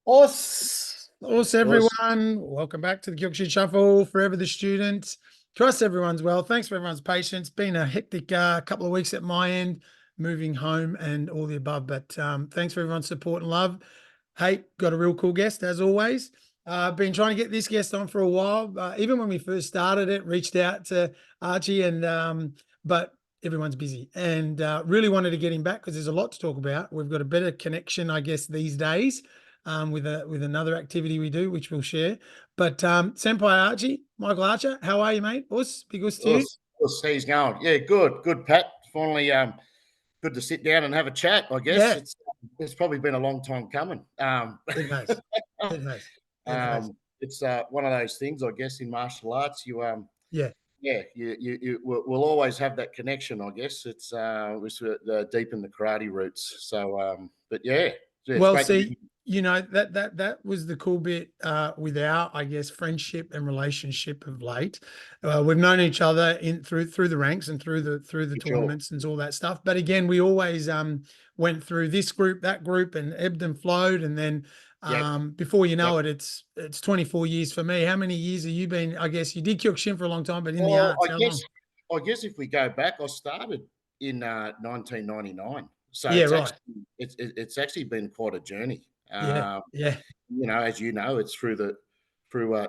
Us, Us. everyone. Welcome back to the Kyokushin Shuffle. Forever the student. Trust everyone's well. Thanks for everyone's patience. Been a hectic couple of weeks at my end, moving home and all the above. But thanks for everyone's support and love. Hey, got a real cool guest as always. Been trying to get this guest on for a while. Even when we first started it, reached out to Archie but everyone's busy and really wanted to get him back because there's a lot to talk about. We've got a better connection, I guess, these days with another activity we do, which we'll share. But Senpai Archie, Michael Archer, how are you, mate? Big us to you. Us, he's going. Yeah, good, Pat. Finally, good to sit down and have a chat. I guess Yeah, it's probably been a long time coming. it has. It has. It has. It's one of those things, I guess, in martial arts. Yeah. Yeah, you will always have that connection. I guess it's deep in the karate roots. So, but yeah, it's Well, great to see, be. that was the cool bit with our, I guess, friendship and relationship of late. We've known each other in through the ranks and through the Sure. tournaments and all that stuff. But again, we always went through this group, that group, and ebbed and flowed. And then Yep. before you know Yep. it, it's 24 years for me. How many years have you been? I guess you did Kyokushin for a long time, but in the Well, arts, how long? I guess if we go back, I started in 1999, so Yeah, right. it's actually been quite a journey. Yeah, yeah. As you know, it's through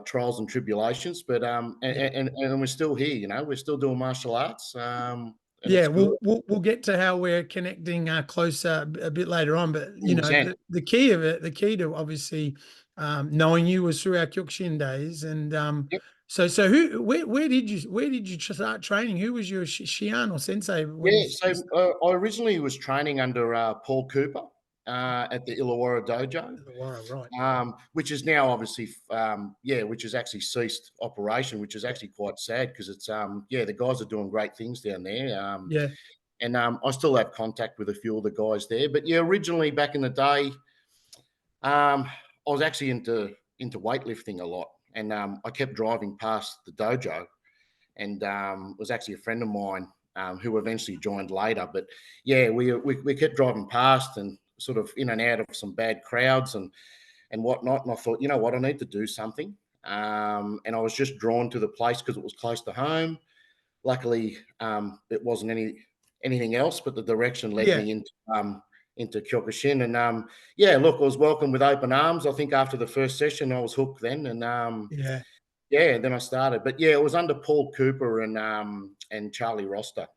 trials and tribulations, but Yeah. and we're still here. We're still doing martial arts, and Yeah, it's good. we'll get to how we're connecting closer a bit later on, but you know 100%. the key of it, the key to obviously knowing you was through our Kyokushin days, and Yep. so where did you start training? Who was your Shian or sensei when you Yeah, first? I originally was training under Paul Cooper at the Illawarra Dojo. Right? Which is now obviously, which has actually ceased operation, which is actually quite sad because it's, the guys are doing great things down there. Yeah, And I still have contact with a few of the guys there. But yeah, originally back in the day, I was actually into weightlifting a lot, and I kept driving past the dojo, and it was actually a friend of mine who eventually joined later. But yeah, we kept driving past and sort of in and out of some bad crowds and whatnot. And I thought, you know what, I need to do something. And I was just drawn to the place because it was close to home. Luckily, it wasn't anything else, but the direction led yeah, me into Kyokushin. And look, I was welcomed with open arms. I think after the first session, I was hooked then, and yeah. then I started. But yeah, it was under Paul Cooper and Charlie Roster.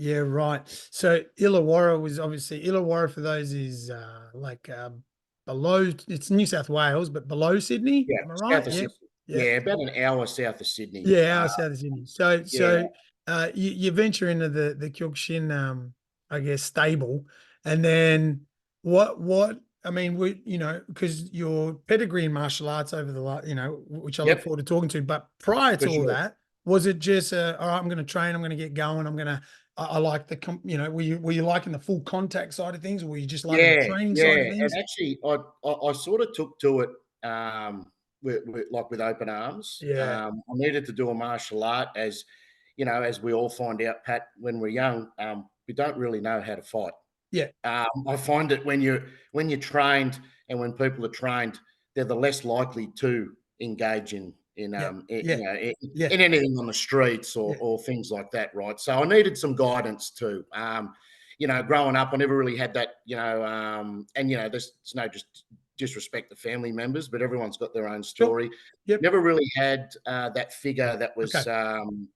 Yeah, right. So Illawarra was obviously Illawarra for those is below. It's New South Wales, but below Sydney. Yeah, Am I south right? of Yeah, Sydney. yeah. Yeah, about an hour south of Sydney. Yeah, south of Sydney. So, Yeah, you venture into the Kyokushin, I guess, stable, and then what? I mean, because your pedigree in martial arts over the last, which I look yep, forward to talking to. But prior for to all sure. that, was it just, all right, I'm going to train, I'm going to get going, I like were you liking the full contact side of things, or were you just loving the Yeah, training side of yeah, and things? actually, I sort of took to it with open arms. Yeah, I needed to do a martial art, as we all find out, Pat, when we're young, we don't really know how to fight. yeah, I find that when you're trained and when people are trained, they're the less likely to engage yeah, yeah, yeah, in anything on the streets yeah, or things like that, right? So I needed some guidance too. Growing up, I never really had that, there's no just disrespect to family members, but everyone's got their own sure, story. yep, Never really had that figure okay,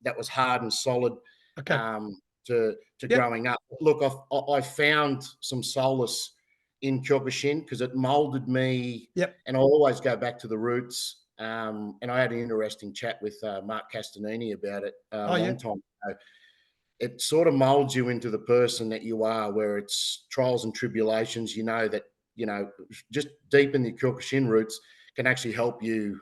that was hard and solid okay, um, to yep, growing up. Look, I found some solace in Kyokushin because it molded me, yep. and I always go back to the roots. And I had an interesting chat with Mark Castanini about it a Oh yeah, long time ago. It sort of molds you into the person that you are, where it's trials and tribulations. That just deep in the Kyokushin roots can actually help you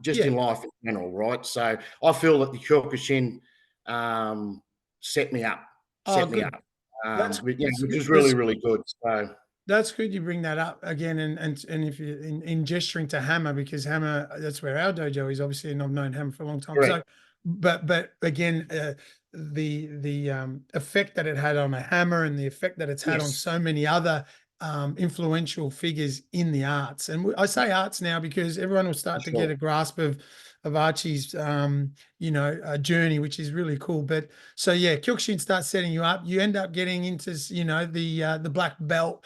just yeah. in life in general, right? So I feel that the Kyokushin um, set me up, Oh, set me good. up, That's that's which good. is really, really good. So That's good you bring that up again, and if you in gesturing to Hammer, because Hammer, that's where our dojo is obviously, and I've known Hammer for a long time. correct. So, but again, the effect that it had on a Hammer and the effect that it's had on Yes. so many other influential figures in the arts. And I say arts now because everyone will start to get a grasp of Archie's, journey, which is really cool. But so, yeah, Kyokushin starts setting you up. You end up getting into, the black belt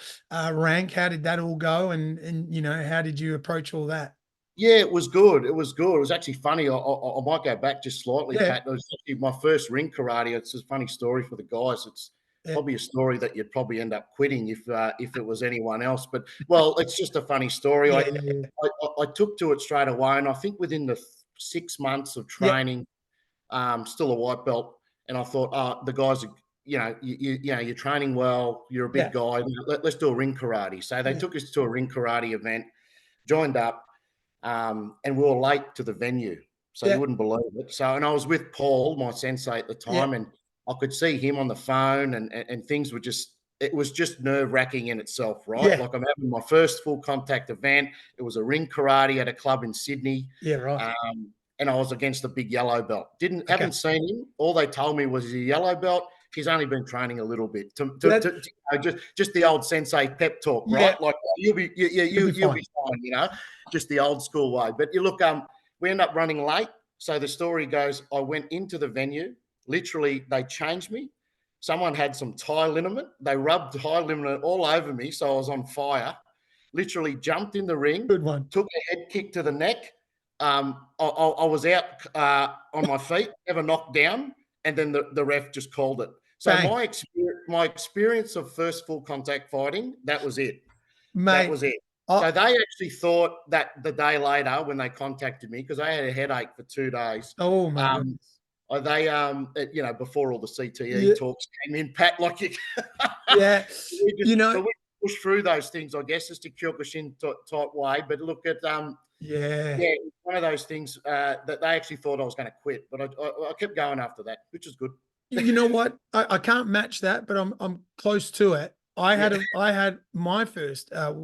rank. How did that all go? And how did you approach all that? Yeah, it was good. It was good. It was actually funny. I might go back just slightly, Yeah. Pat. It was actually my first ring karate. It's a funny story for the guys. It's probably a story that you'd probably end up quitting if it was anyone else. But well, it's just a funny story. Yeah. I took to it straight away, and I think within the 6 months of Yeah. training, still a white belt, and I thought, the guys are, you're training well. You're a big guy. Let's do a ring karate. So they took us to a ring karate event, joined up. And we were late to the venue, so you wouldn't believe it. So, and I was with Paul, my sensei at the time, and I could see him on the phone, and things were it was just nerve wracking in itself, right? Yeah. Like I'm having my first full contact event. It was a ring karate at a club in Sydney. Yeah, right. And I was against a big yellow belt. Haven't seen him. All they told me was he's a yellow belt. He's only been training a little bit. Just the old sensei pep talk, right? Yeah. Like you'll be fine, just the old school way. But you look, we end up running late. So the story goes, I went into the venue. Literally, they changed me. Someone had some Thai liniment. They rubbed Thai liniment all over me, so I was on fire. Literally jumped in the ring. Good one. Took a head kick to the neck. I was out on my feet, never knocked down, and then the ref just called it. So my experience of first full contact fighting, that was it. Mate, that was it. So they actually thought that the day later when they contacted me, because I had a headache for 2 days. Oh my goodness. They before all the CTE talks came in, Pat, like you, yeah, we push through those things, I guess, just a Kyokushin type way. But look at it's one of those things that they actually thought I was going to quit, but I kept going after that, which is good. You know what? I can't match that, but I'm close to it. I had my first. It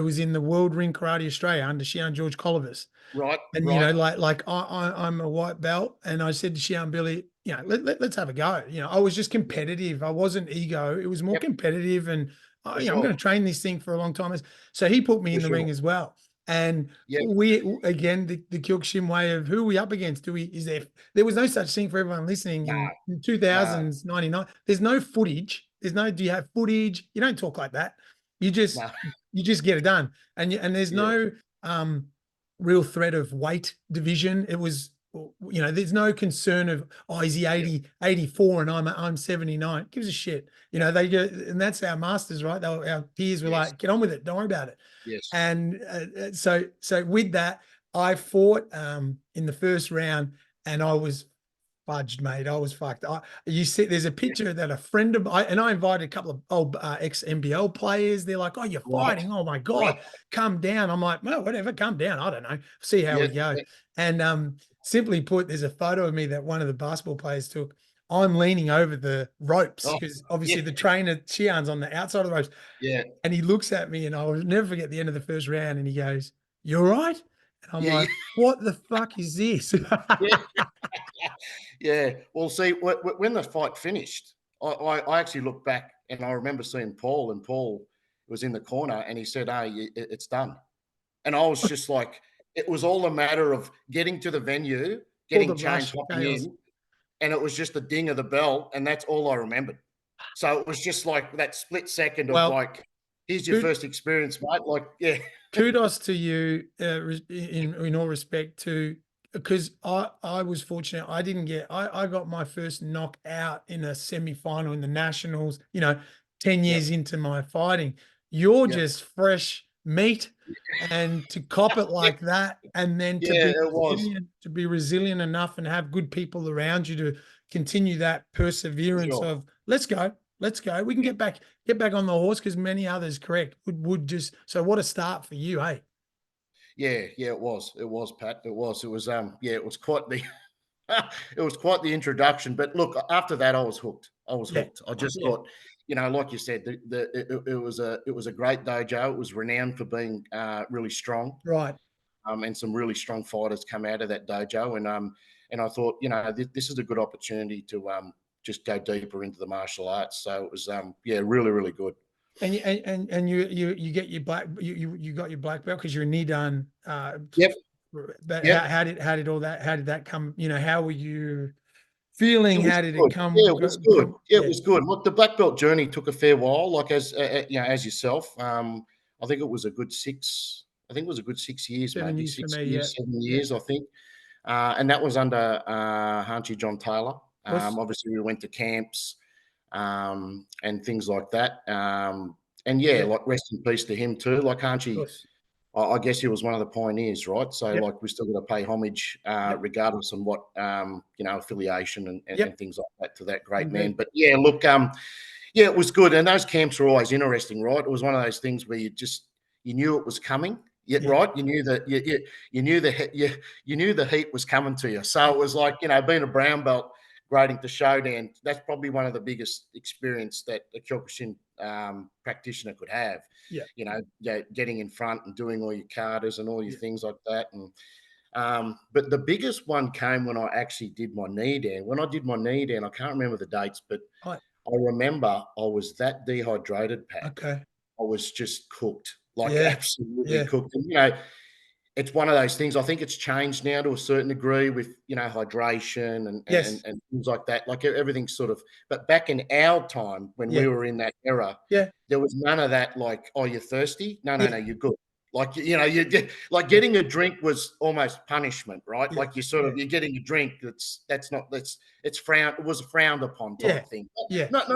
was in the World Ring Karate Australia under Shian George Colivus. Right. And I'm a white belt, and I said to Shian Billy, let's have a go. I was just competitive. I wasn't ego. It was more competitive, and I'm going to train this thing for a long time. So he put me in the ring as well. And we, again, the Kyokushin way of who are we up against? There was no such thing for everyone listening in 2000s, 99. There's no footage. Do you have footage? You don't talk like that. You just get it done. And there's no real threat of weight division. It was, there's no concern of, is he 84 and I'm 79. Gives a shit. They go, and that's our masters, right? Our peers were like, get on with it. Don't worry about it. Yes. And so with that, I fought in the first round, and I was fudged, mate. I was fucked. You see, there's a picture that a friend of mine, and I invited a couple of old ex-NBL players. They're like, oh, you're fighting. Oh my God, come down. I'm like, well, whatever, come down. I don't know. See how we go. And simply put, there's a photo of me that one of the basketball players took. I'm leaning over the ropes because obviously the trainer, Chian's on the outside of the ropes. Yeah. And he looks at me, and I will never forget the end of the first round, and he goes, you all right? And I'm like, what the fuck is this? Yeah. Well, see, when the fight finished, I actually looked back, and I remember seeing Paul, and Paul was in the corner, and he said, hey, it's done. And I was just like, it was all a matter of getting to the venue, getting changed, hopping in, and it was just the ding of the bell, and that's all I remembered. So it was just like that split second of here's your first experience, mate. Kudos to you in all respect to, because I was fortunate. I got my first knockout in a semi-final in the Nationals, 10 years into my fighting. You're just fresh meat, and to cop it like that, and then to be resilient enough and have good people around you to continue that perseverance of let's go. We can get back on the horse, because many others, correct, would just. So what a start for you, hey? Yeah, it was, Pat. It was it was quite the it was quite the introduction. But look, after that, I was hooked. I just thought, like you said, it was a great dojo. It was renowned for being really strong, right? And some really strong fighters come out of that dojo, and I thought, this is a good opportunity to just go deeper into the martial arts. So it was really, really good. And you get your black you got your black belt because you're a knee done. Yep. But Yep. how did that come? How were you It feeling? was How did it good. come? Yeah, it was good. Yeah, it Yeah, was good. Look, the black belt journey took a fair while. Like as yourself, I think it was a good 6. I think it was a good 6 years, 7 years for six me. Yeah, years, 7 yeah. years, I think. And that was under Archie John Taylor. Was Obviously, we went to camps and things like that. And yeah, yeah, like rest in peace to him too. Like Archie, was I guess he was one of the pioneers, right? So yep, like we still got to pay homage, yep, regardless of what affiliation and yep. things like that to that great man. Indeed. But yeah, look, yeah, it was good, and those camps were always interesting, right? It was one of those things where you knew it was coming. Yet, Yeah, right? You knew that you knew you knew the heat was coming to you. So it was like being a brown belt, grading to showdown. That's probably one of the biggest experience that a Kyokushin practitioner could have. yeah. Yeah, getting in front and doing all your katas and all your things like that. And but the biggest one came when I actually did my knee down. When I did my knee down, I can't remember the dates, but I I remember I was that dehydrated, Pat. okay. I was just cooked, like Yeah, absolutely yeah. cooked. And, it's one of those things. I think it's changed now to a certain degree with hydration Yes. and things like that. Like everything's sort of. But back in our time when Yeah, we were in that era, yeah, there was none of that. Like, oh, you're thirsty? No, no, yeah, no, you're good. Like you get like yeah, getting a drink was almost punishment, right? yeah, Like you're getting a drink that's it's frowned. It was a frowned upon yeah, type thing. yeah. Not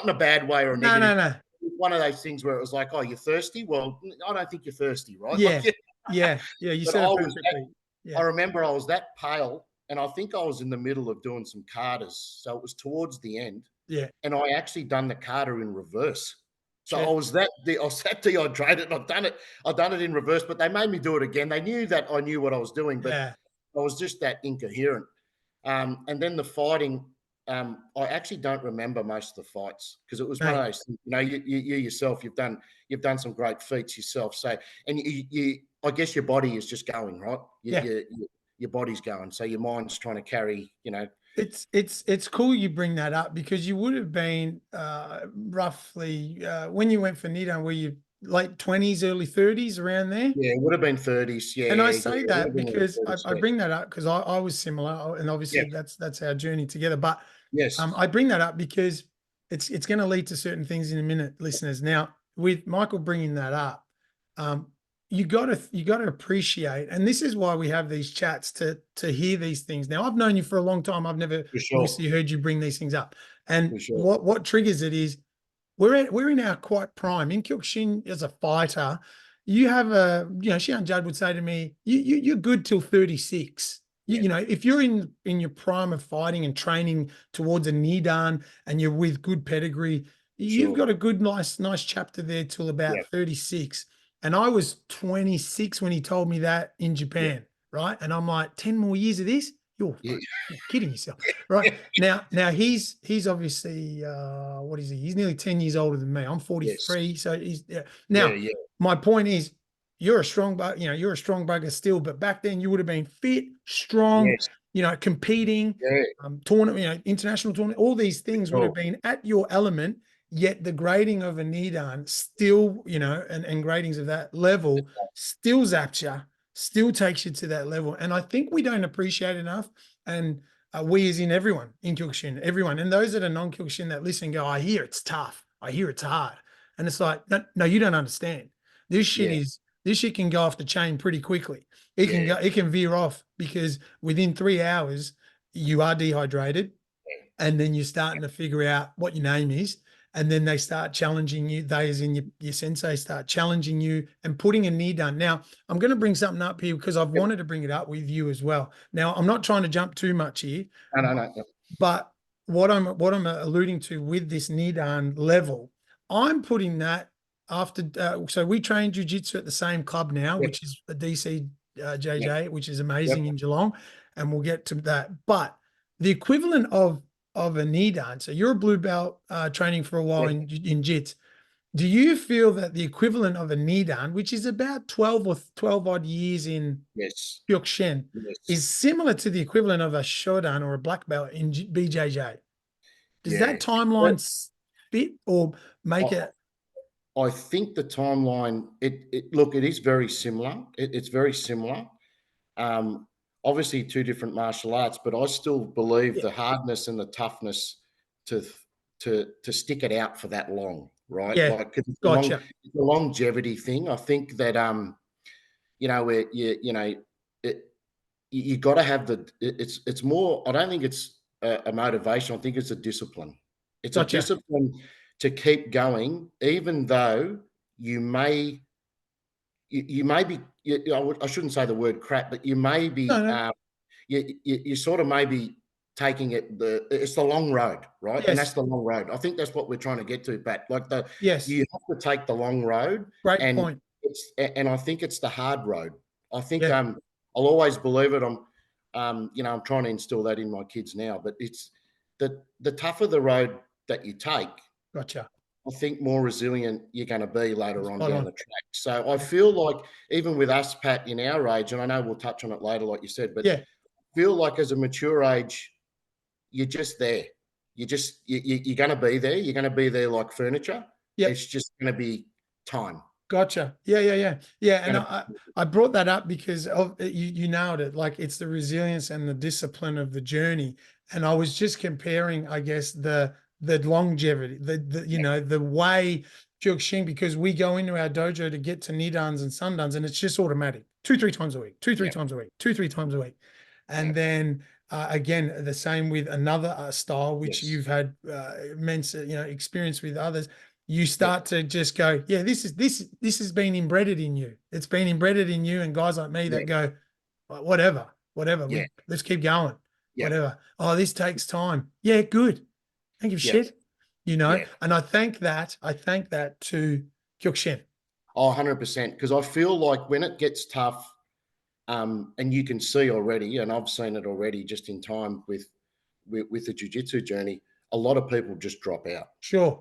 in a bad way or a No, no, negative. no. One of those things where it was like, oh, you're thirsty? Well, I don't think you're thirsty, right? Yeah, Like, yeah, yeah. You but said it perfectly. I Yeah, remember I was that pale, and I think I was in the middle of doing some katas, so it was towards the end, yeah. and I actually done the kata in reverse. So Shit. I was that dehydrated. I've done it in reverse, but they made me do it again. They knew that I knew what I was doing, but Yeah, I was just that incoherent. And then the fighting, I actually don't remember most of the fights because it was one of mate. those things. You yourself, you've done some great feats yourself. So, and I guess your body is just going right. Yeah. Your body's going, so your mind's trying to carry. It's cool you bring that up because you would have been roughly when you went for Nido, were you late 20s, early 30s around there? Yeah, it would have been 30s. Yeah, And I yeah, say it would have that been in the because 30s. I bring that up because I was similar, and Yeah. obviously that's our journey together. But Yes. I bring that up because it's going to lead to certain things in a minute, listeners. Now, with Michael bringing that up, um, you got to appreciate, and this is why we have these chats to hear these things. Now, I've known you for a long time. I've never For sure. obviously heard you bring these things up, and For sure. what triggers it is we're in our quite prime. In Kyokushin as a fighter, you have Xian Judd would say to me, you're good till 36. Yeah. If you're in your prime of fighting and training towards a Nidan and you're with good pedigree, you've Sure. got a good, nice chapter there till about Yeah. 36. And I was 26 when he told me that in Yeah. Japan, right? And I'm like, 10 more years of this? You're Yeah. kidding yourself, right? Now he's obviously what is he? He's nearly 10 years older than me. I'm Yes. 43, so he's Yeah. now. Yeah. My point is, you're a strong you're a strong bugger still, but back then you would have been fit, strong, Yes. competing, Yeah. tournament, international tournament, all these things would have Sure. been at your element. Yet the grading of a Nidan still, and gradings of that level still zaps you, still takes you to that level. And I think we don't appreciate enough. And we as in everyone in Kyokushin, everyone. And those that are non-Kyokushin that listen go, I hear it's tough. I hear it's hard. And it's like, no, you don't understand. This Yeah. shit can go off the chain pretty quickly. Yeah. It can veer off because within 3 hours you are dehydrated, and then you're starting to figure out what your name is. And then they start challenging you. They, as in your sensei, start challenging you and putting a knee down. Now, I'm going to bring something up here because I've Yep. wanted to bring it up with you as well. Now, I'm not trying to jump too much here, No. but what I'm alluding to with this Nidan level, I'm putting that after. So we train jujitsu at the same club now, Yep. which is a DC JJ, Yep. which is amazing Yep. in Geelong, and we'll get to that. But the equivalent of a Nidan. So you're a blue belt training for a while Yep. in JIT. Do you feel that the equivalent of a Nidan, which is about 12 odd years in Yes. Kyokushin, Yes. is similar to the equivalent of a Shodan or a black belt in BJJ? Does Yeah. that timeline fit or make I, it? I think the timeline, look, it is very similar. It's very similar. Um, Obviously, two different martial arts, but I still believe Yeah, the hardness and the toughness to to stick it out for that long, right? yeah, Like 'cause gotcha. it's a longevity thing. I think that where it, you got to have it's more. I don't think it's a motivation. I think it's a discipline. It's a Gotcha. discipline to keep going, even though you may you may be. I shouldn't say the word crap, but you may No, be. no. You sort of maybe taking it's the long road, right? And that's Yes. the long road. I think that's what we're trying to get to, Pat. Like Yes. you have to take the long road, Great and point. and I think it's the hard road. I think Yeah. I'll always believe it. I'm trying to instill that in my kids now, but it's the tougher the road that you take, Gotcha. I think more resilient you're going to be later on Spot down on. the track. So I Yeah. feel like even with us, Pat, in our age, and I know we'll touch on it later, like you said, but Yeah. feel like as a mature age, you're just there. You're going to be there. You're going to be there like furniture. Yep. It's just going to be time. Gotcha. Yeah, yeah, yeah. Yeah. And Gonna, I brought that up because of you nailed it. Like it's the resilience and the discipline of the journey. And I was just comparing, I guess, the longevity, the you yeah, know, the way Kyokushin, because we go into our dojo to get to nidans and sundans, and it's just automatic. 2, 3 times a week, two, three yeah, times a week, 2, 3 times a week. yeah, And then again, the same with another style, which yes, you've had immense, experience with others. You yeah, start to just go, yeah, this has been embedded in you. It's been embedded in you, and guys like me yeah, that go, "Well, whatever. yeah, Let's keep going. yeah, Whatever. Oh, this takes time. Yeah, good. Don't give a yeah, shit. yeah. And I thank that to Kyokushin. Oh, 100%. Because I feel like when it gets tough, and you can see already, and I've seen it already just in time with the jiu-jitsu journey, a lot of people just drop out. Sure.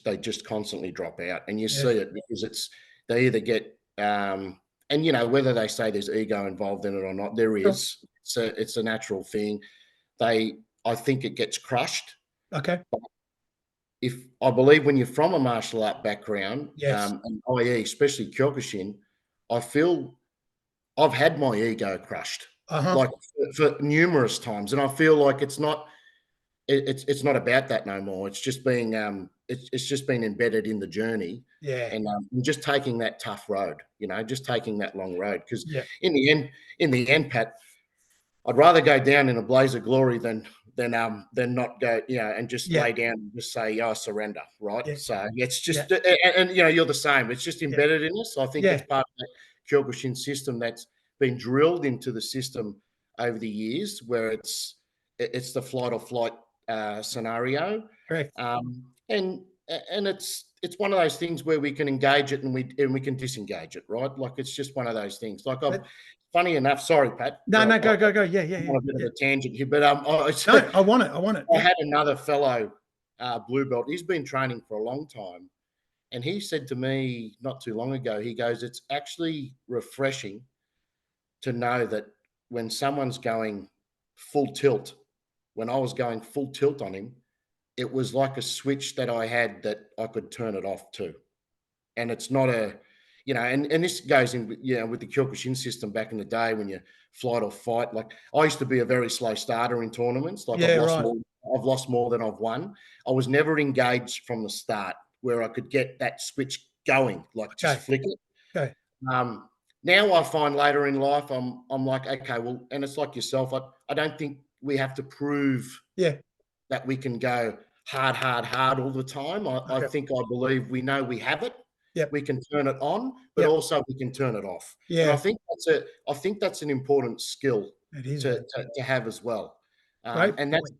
They just constantly drop out, and you see Yes. it because they either get and whether they say there's ego involved in it or not, there Sure. is. It's a natural thing. I think it gets crushed. Okay. If I believe when you're from a martial art background, Yes. and i.e., especially Kyokushin, I feel I've had my ego crushed Uh-huh. like for numerous times, and I feel like it's not about that no more. It's just being it's just been embedded in the journey, Yeah. and just taking that tough road, just taking that long road. Because Yeah. in the end, Pat, I'd rather go down in a blaze of glory than not go, and just Yeah. lay down and just say, "Yeah, I surrender." Right. Yeah. So it's Yeah. just, and you're the same. It's just Yeah. embedded in us. I think it's Yeah. part of that Kyokushin system that's been drilled into the system over the years, where it's the flight or flight scenario, Correct. and it's one of those things where we can engage it and we can disengage it, right? Like it's just one of those things. Like But funny enough, sorry, Pat, no, but no, go. Yeah, yeah, I'm yeah, on a bit of yeah. a tangent here, but No, I want it. I want it. I Yeah. had another fellow blue belt. He's been training for a long time, and he said to me not too long ago, he goes, "It's actually refreshing to know that when someone's going full tilt, when I was going full tilt on him, it was like a switch that I had that I could turn it off to." And it's not and this goes in, with the Kyokushin system back in the day when you flight or fight. Like I used to be a very slow starter in tournaments. Like Yeah, right. I've lost more than I've won. I was never engaged from the start where I could get that switch going, like just Okay. flick it. Okay. Um, Now I find later in life, I'm like, okay, well, and it's like yourself. I don't think we have to prove Yeah. that we can go hard all the time. I Okay. think I believe we know we have it. Yep. We can turn it on, but Yep. also we can turn it off. And Yeah. I think that's an important skill It is, to man. to have as well. Great And point.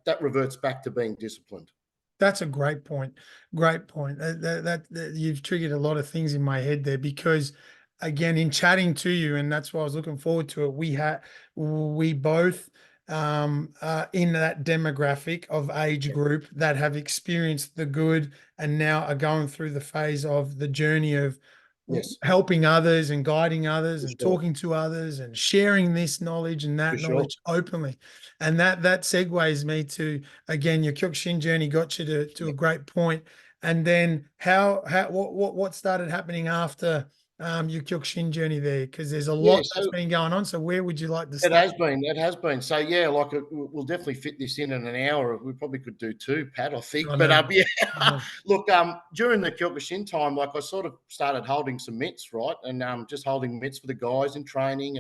that reverts back to being disciplined. That's a great point. Great point. That you've triggered a lot of things in my head there because, again, in chatting to you, and that's why I was looking forward to it. We both in that demographic of age Yeah. group that have experienced the good and now are going through the phase of the journey of Yes, helping others and guiding others for and sure, talking to others and sharing this knowledge and for that sure. knowledge openly. And that segues me to, again, your Kyokushin journey got you to Yeah, a great point. And then what started happening after your Kyokushin journey there? Because there's a Yeah, lot that's so been going on. So where would you like to it start? has been. It has been. So yeah, like we'll definitely fit this in an hour. We probably could do two, Pat. I think. I But know. yeah, I know. look, during the Kyokushin time, like I sort of started holding some mitts, right, and just holding mitts for the guys in training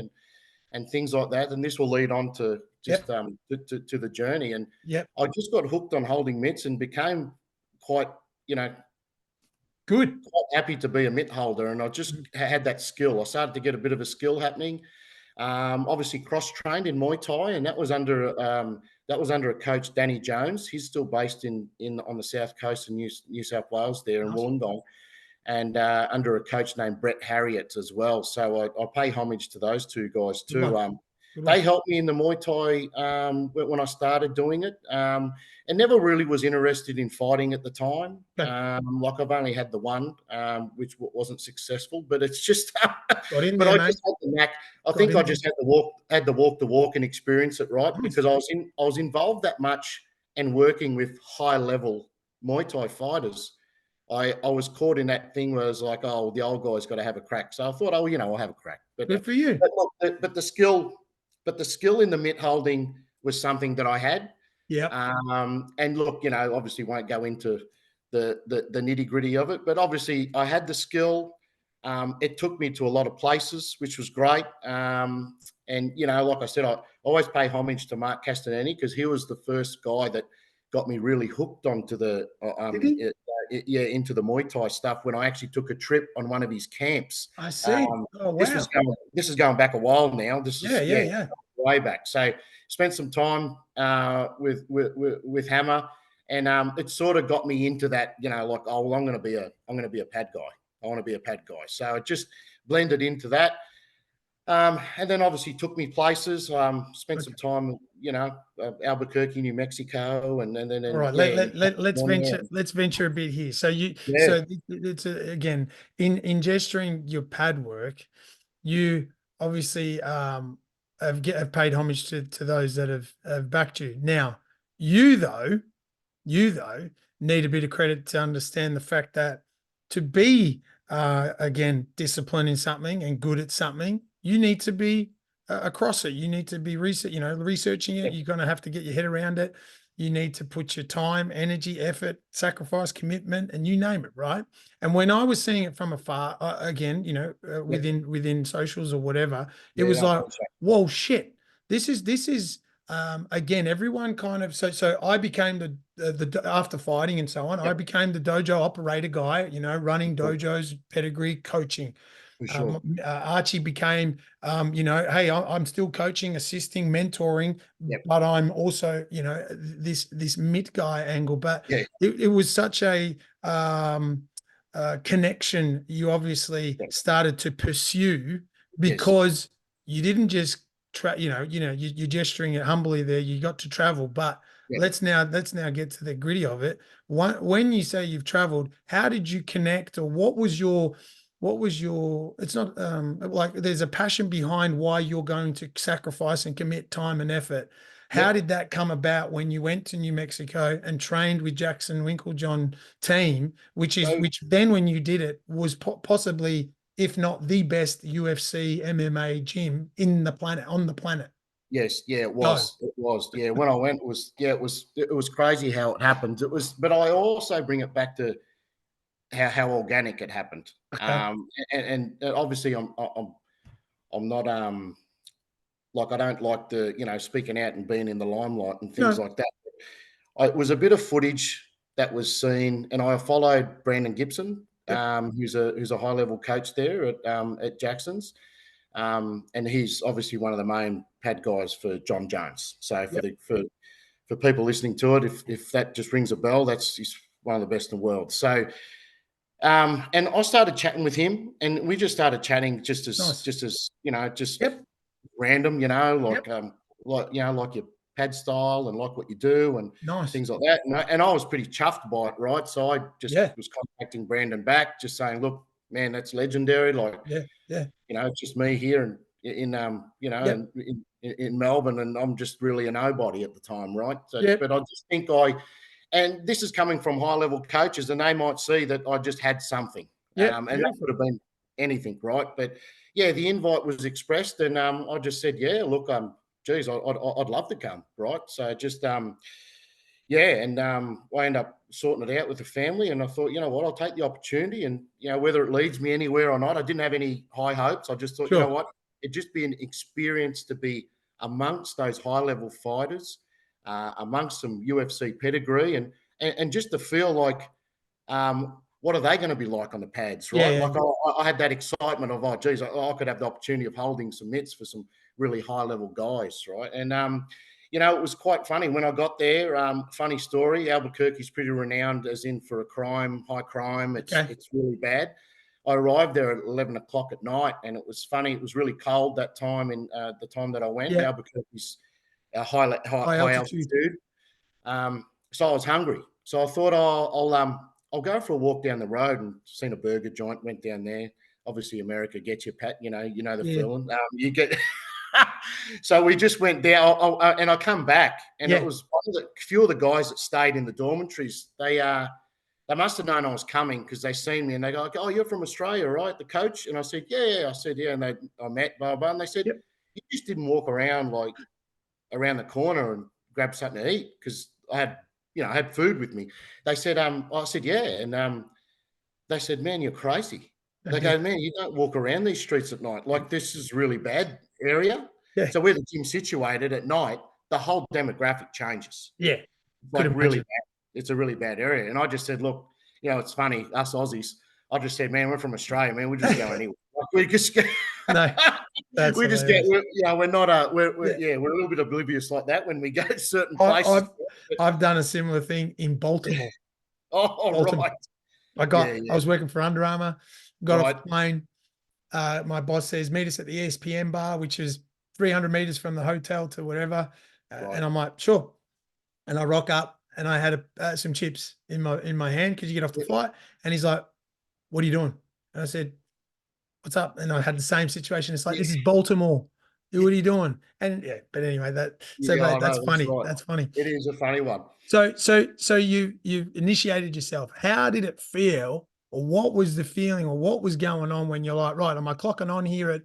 and things like that. And this will lead on to just Yep. to the journey. And Yep. I just got hooked on holding mitts and became quite, you know, Good. quite happy to be a mitt holder. And I just had that skill. I started to get a bit of a skill happening. Obviously cross trained in Muay Thai, and that was under a coach, Danny Jones. He's still based in on the south coast of New South Wales there in Nice. Wollongong, and under a coach named Brett Harriott as well. So I pay homage to those two guys Good too. one. Good They one. helped me in the Muay Thai when I started doing it, and never really was interested in fighting at the time. Okay. Like I've only had the one, which wasn't successful, but it's just, Got in but there, I mate. just had the knack. I Got think I in there. just had to walk the walk and experience it, right? Nice. Because I was involved that much and working with high level Muay Thai fighters. I was caught in that thing where I was like, oh, the old guy's got to have a crack. So I thought, oh, I'll have a crack. Good for you. But the skill in the mitt holding was something that I had. Yep. And look, obviously won't go into the nitty gritty of it, but obviously I had the skill. It took me to a lot of places, which was great. And like I said, I always pay homage to Mark Castanini because he was the first guy that got me really hooked onto the Did he? into the Muay Thai stuff when I actually took a trip on one of his camps. I see. Oh, wow. This is going back a while now. This is Yeah. way back. So spent some time with Hammer, and it sort of got me into that. Like, oh, well, I'm going to be a pad guy. I want to be a pad guy. So it just blended into that. And then obviously took me places. Spent some time, Albuquerque, New Mexico, and then All right, let's venture a bit here. So yeah, it's again in gesturing your pad work, you obviously have paid homage to those that have backed you. Now, you though, need a bit of credit to understand the fact that to be again disciplined in something and good at something, you need to be across it. You need to be researching it. You're going to have to get your head around it. You need to put your time, energy, effort, sacrifice, commitment, and you name it, right? And when I was seeing it from afar, again, within socials or whatever, it was I like, appreciate whoa, shit! This is again, everyone kind of so I became the after fighting and so on, I became the dojo operator guy, running it. dojos, pedigree, coaching. For sure. Archie became, hey, I'm still coaching, assisting, mentoring, Yep. but I'm also, this mitt guy angle. But Yeah. it was such a connection you obviously Yep. started to pursue Yes. because you didn't just you're gesturing it humbly there. You got to travel, but Yep. let's now get to the gritty of it. When you say you've traveled, how did you connect, or what was your it's not like there's a passion behind why you're going to sacrifice and commit time and effort. How Yep. did that come about when you went to New Mexico and trained with Jackson Winklejohn team, which So then when you did it was possibly, if not the best UFC MMA gym on the planet? yes, yeah, it Go. was. It was. Yeah. When I went, it was crazy how it happened. It was, but I also bring it back to how organic it happened. Okay. And obviously I'm not like I don't like the speaking out and being in the limelight and things No. like that. It was a bit of footage that was seen, and I followed Brandon Gibson, Yep. who's a high level coach there at Jackson's, and he's obviously one of the main pad guys for John Jones. So Yep. for people listening to it, if that just rings a bell, he's one of the best in the world. So. And I started chatting with him, and we just started chatting just Nice. as just Yep. random, Yep. like your pad style and like what you do and Nice. things like that. And I was pretty chuffed by it, right? So I just Yeah. was contacting Brandon back, just saying, look, man, that's legendary. Like, Yeah. Yeah. it's just me here Yep. in Melbourne, and I'm just really a nobody at the time, right? So, Yep. but I just think And this is coming from high-level coaches, and they might see that I just had something. Yeah, And that could have been anything, right? But, yeah, the invite was expressed, and I just said, yeah, look, geez, I'd love to come, right? So just, yeah, and I end up sorting it out with the family, and I thought, you know what, I'll take the opportunity, and, you know, whether it leads me anywhere or not, I didn't have any high hopes. I just thought, you know sure. what, it'd just be an experience to be amongst those high-level fighters, amongst some UFC pedigree, and just to feel like, what are they going to be like on the pads, right? Yeah, Like I had that excitement of, oh, geez, I could have the opportunity of holding some mitts for some really high-level guys, right? And you know, it was quite funny when I got there. Funny story, Albuquerque's pretty renowned as in for high crime. okay. It's really bad. I arrived there at 11 o'clock at night, and it was funny. It was really cold that time, in the time that I went. Yeah, Albuquerque's high high altitude. altitude. So I was hungry. So I thought I'll go for a walk down the road, and seen a burger joint. Went down there. Obviously, America gets you, Pat. You know the Yeah, feeling. You get. So we just went down, and I come back, and it yeah, was one of the few of the guys that stayed in the dormitories. They must have known I was coming because they seen me, and they go, "Oh, you're from Australia, right? The coach?" And I said, "Yeah." I said, "Yeah." And I met blah blah, and they said, yep, "You just didn't walk around like around the corner and grab something to eat," because I had food with me. They said, I said, "Yeah," and they said, "Man, you're crazy." They yeah, go, "Man, you don't walk around these streets at night. Like, this is really bad area." yeah, So where the gym's situated at night, the whole demographic changes. yeah. Could Like, really imagine. bad. It's a really bad area. And I just said, "Look, it's funny, us Aussies." I just said, "Man, we're from Australia, man. We just go anywhere. Like, we just go No, that's we just get, hilarious. we're not Yeah, we're a little bit oblivious like that when we go to certain I, places." I've I've done a similar thing in Baltimore. Oh, Baltimore. right. I Yeah, was working for Under Armour, got off right, the plane. My boss says, meet us at the ESPN bar, which is 300 meters from the hotel to whatever. right. And I'm like, sure. And I rock up and I had some chips in my hand because you get off the Yeah, flight. And he's like, what are you doing? And I said, what's up? And I had the same situation. It's like, yeah, this is Baltimore. What are you doing? And yeah, but anyway, yeah, I that's know, that's funny. right. That's funny. It is a funny one. So you initiated yourself. How did it feel, or what was the feeling, or what was going on when you're like, right, am I clocking on here at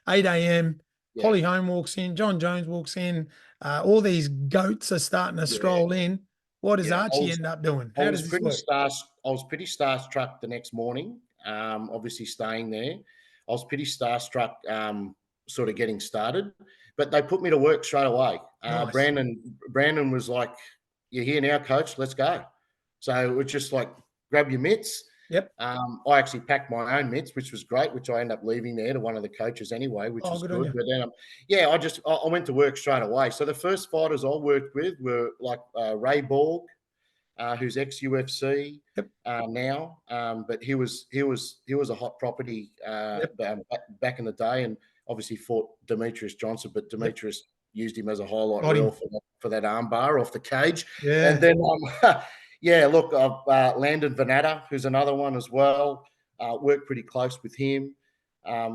8 a.m.? Yeah, Holly Holm walks in, John Jones walks in, all these goats are starting to yeah. stroll in. What does Yeah, Archie end up doing? How does this work? I was pretty starstruck the next morning. Obviously staying there, I was pretty starstruck. Sort of getting started, but they put me to work straight away. Nice. Brandon was like, "You're here now, coach. Let's go." So it was just like, grab your mitts. Yep. I actually packed my own mitts, which was great, which I ended up leaving there to one of the coaches anyway, which Oh, was good on good. you. But then, yeah, I went to work straight away. So the first fighters I worked with were like Ray Borg, who's ex UFC Yep. now, but he was a hot property Yep. back in the day, and obviously fought Demetrius Johnson, but Yep. Demetrius used him as a highlight Got reel him. for that arm bar off the cage, and Yeah. then yeah, look, I've Landon Venata, who's another one as well. Worked pretty close with him.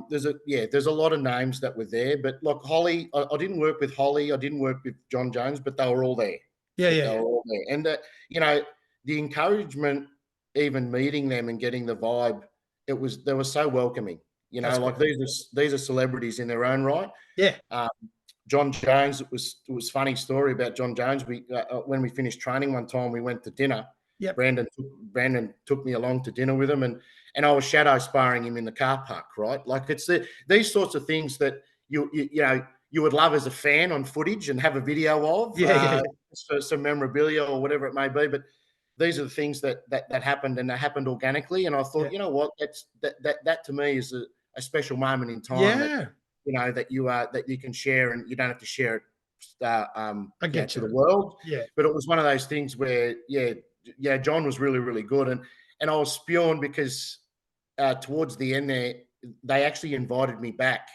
There's a lot of names that were there, but look, Holly, I didn't work with Holly, I didn't work with John Jones, but they were all there. Yeah. They Yeah. were Yeah. all there, and you know, the encouragement, even meeting them and getting the vibe, they were so welcoming. That's Like great. these are celebrities in their own right. Yeah. Um, John Jones, it was funny story about John Jones. We when we finished training one time, we went to dinner. Yep. Brandon took me along to dinner with him, and I was shadow sparring him in the car park. Right, like it's these sorts of things that you would love as a fan on footage and have a video of, Yeah. Yeah. Yeah. for some memorabilia or whatever it may be. But these are the things that happened, and they happened organically. And I thought, Yeah. you know what, that to me is a special moment in time that Yeah. that you can share, and you don't have to share it I get to you. the world. Yeah. But it was one of those things where John was really, really good, and I was spewing because towards the end there, they actually invited me back,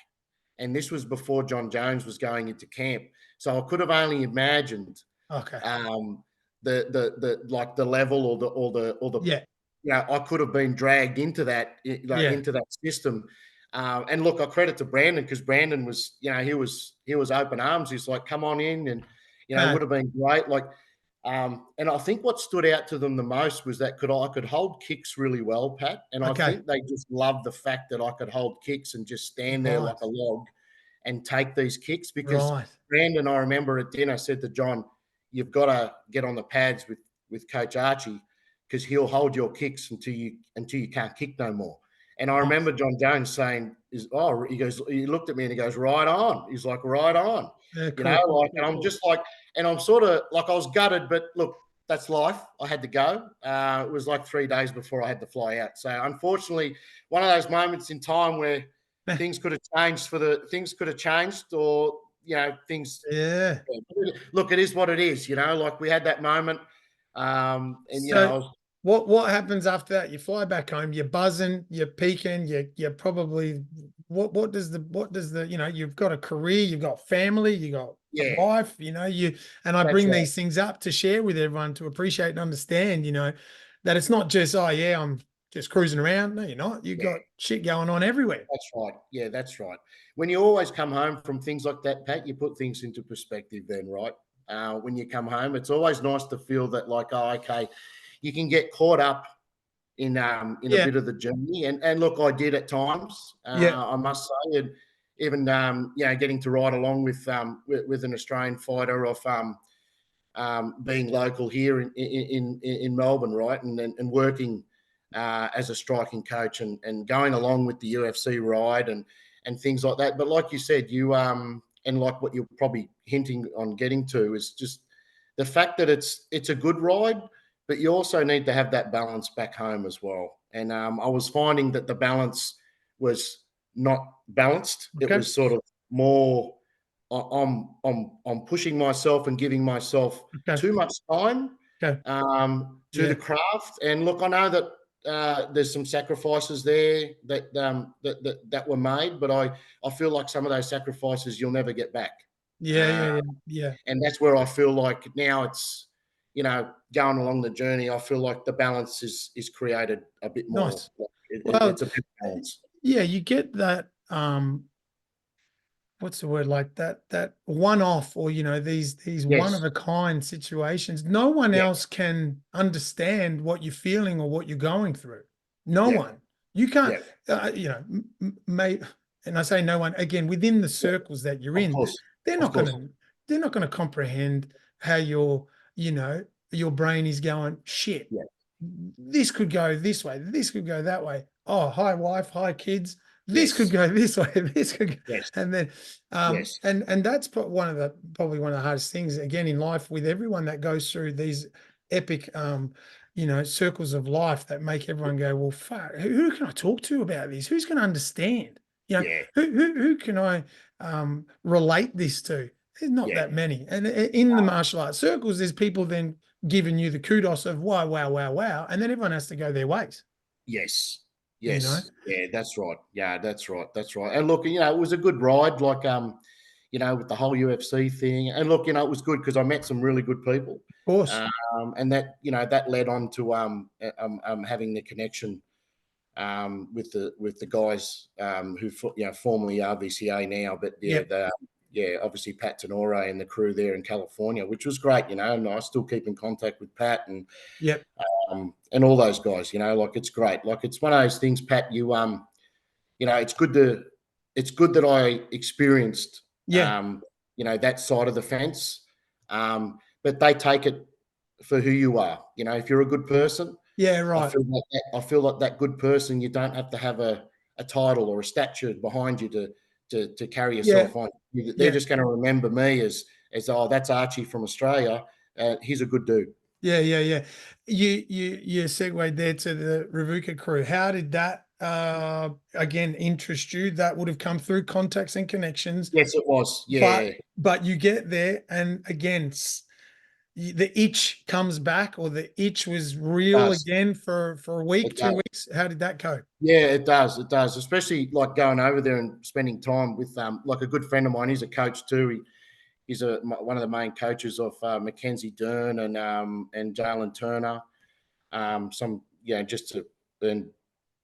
and this was before John Jones was going into camp, so I could have only imagined Okay. um, the like the level or the Yeah. I could have been dragged into that Yeah. into that system. And look, I credit to Brandon, because Brandon was, he was open arms. He's like, come on in, and it No. would have been great. Like, And I think what stood out to them the most was that I could hold kicks really well, Pat. And I Okay. think they just loved the fact that I could hold kicks and just stand there Right. like a log and take these kicks. Because Right. Brandon, I remember at dinner, said to John, "You've got to get on the pads with Coach Archie, because he'll hold your kicks until you can't kick no more." And I remember John Jones saying, he looked at me and he goes, "Right on." He's like, "Right on." Yeah, You know, cool. like, and I'm just like, and I'm sort of like, I was gutted, but look, that's life. I had to go. It was like 3 days before I had to fly out. So unfortunately, one of those moments in time where things could have changed, or, things. Yeah. Look, it is what it is, like we had that moment. And, I So was, what happens after that? You fly back home, you're buzzing, you're peaking, you're probably what does the you've got a career, you've got family, you got a yeah, wife, and I that's bring right. these things up to share with everyone to appreciate and understand, that it's not just, oh yeah, I'm just cruising around. No, you're not. You've Yeah, got shit going on everywhere. that's right. Yeah, that's right. When you always come home from things like that, Pat, you put things into perspective then, right? When you come home, it's always nice to feel that, like, oh, okay, you can get caught up in a Yeah. bit of the journey. And look, I did at times, Yeah. I must say. And even getting to ride along with an Australian fighter of being local here in Melbourne, right, and working as a striking coach, and going along with the UFC ride and things like that. But like you said, and like what you're probably hinting on getting to, is just the fact that it's a good ride, but you also need to have that balance back home as well. And I was finding that the balance was not balanced. It Okay. was sort of more, I'm pushing myself and giving myself Okay. too much time Okay. to Yeah. the craft. And look, I know that there's some sacrifices there that were made, but I feel like some of those sacrifices you'll never get back. Yeah. Uh, Yeah. Yeah. Yeah. and that's where I feel like now it's, going along the journey, I feel like the balance is created a bit more. Nice. Like Well, it's a bit balance. yeah, you get that what's the word, like that one off, or these one Yes. of a kind situations. No one Yeah. else can understand what you're feeling or what you're going through. No Yeah. one. You can't Yeah. mate, and I say no one again, within the Yeah. circles that you're Of in, course. they're Of not course. gonna they're not gonna comprehend how your brain is going, shit, Yeah. this could go this way, this could go that way. Oh, hi wife, hi kids. This could Yes. go this way, this could go, Yes. and then Yes. and that's probably one of the hardest things again in life with everyone that goes through these epic circles of life that make everyone go, well, fuck, who can I talk to about this? Who's going to understand? Yeah. Who can I relate this to? There's not Yeah. that many. And in the martial arts circles, there's people then giving you the kudos of wow, wow, wow, wow, and then everyone has to go their ways. Yes. You know, Yes. Yeah, that's right. Yeah, that's right. That's right. And look, it was a good ride, like with the whole UFC thing. And look, it was good because I met some really good people. of course. And that led on to having the connection with the guys who formerly RVCA now, but Yep. obviously Pat Tenore and the crew there in California, which was great, and I still keep in contact with Pat Yep. and all those guys, like it's great. Like it's one of those things, Pat, it's good that I experienced, Yeah. that side of the fence. But they take it for who you are. If you're a good person, Yeah. I Right. feel like that good person, you don't have to have a title or a statue behind you to carry Yeah. yourself on. They're Yeah. just going to remember me as oh, that's Archie from Australia. He's a good dude. Yeah, yeah, yeah. You segued there to the Revuka crew. How did that again interest you? That would have come through contacts and connections, Yes, it was. but Yeah, you get there and again the itch comes back, or the itch was it real does. again for a week, It 2 does. weeks. How did that go? Yeah, it does. It does. Especially like going over there and spending time with like a good friend of mine. He's a coach too. He's one of the main coaches of Mackenzie Dern and Jalen Turner. And